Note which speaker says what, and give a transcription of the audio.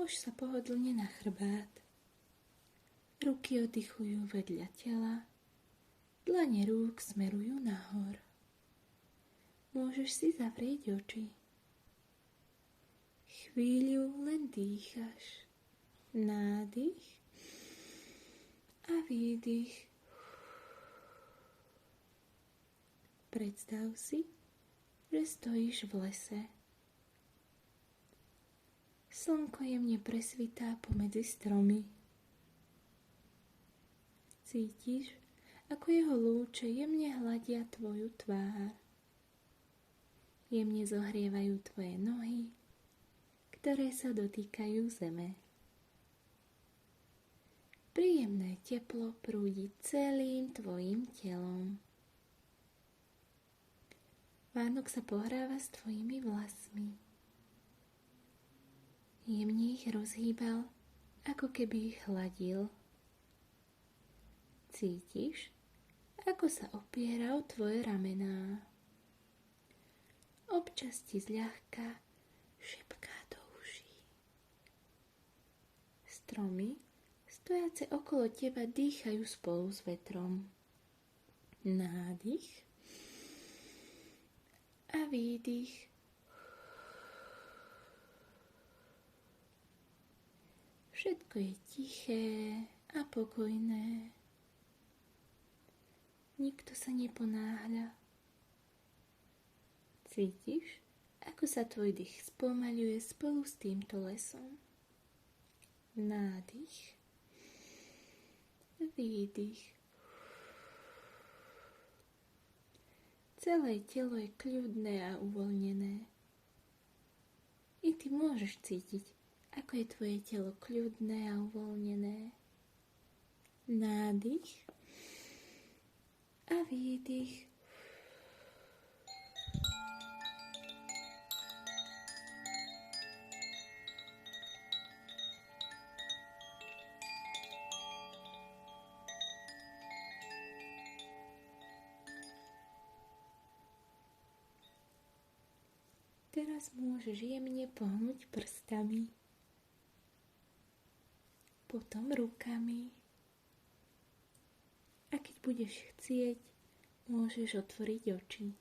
Speaker 1: Polož sa pohodlne na chrbát. Ruky oddychujú vedľa tela, dlane rúk smerujú nahor. Môžeš si zavrieť oči. Chvíľu len dýchaš. Nádych a výdych. Predstav si, že stojíš v lese. Slnko jemne presvitá pomedzi stromy. Cítiš, ako jeho lúče jemne hладia tvoju tvár. Jemne zohrievajú tvoje nohy, ktoré sa dotýkajú zeme. Príjemné teplo prúdi celým tvojim telom. Vánok sa pohráva s tvojimi vlasmi. Jemne ich rozhýbal, ako keby ich hladil. Cítiš, ako sa opiera o tvoje ramená. Občas ti zľahka šepká do uší. Stromy, stojace okolo teba, dýchajú spolu s vetrom. Nádych a výdych. Všetko je tiché a pokojné. Nikto sa neponáhľa. Cítiš, ako sa tvoj dých spomaľuje spolu s týmto lesom. Nádych, výdych. Celé telo je kľudné a uvoľnené. I ty môžeš cítiť, ako je tvoje telo kľudné a uvoľnené. Nádych a výdych. Teraz môžeš jemne pohnúť prstami, potom rukami. A keď budeš chcieť, môžeš otvoriť oči.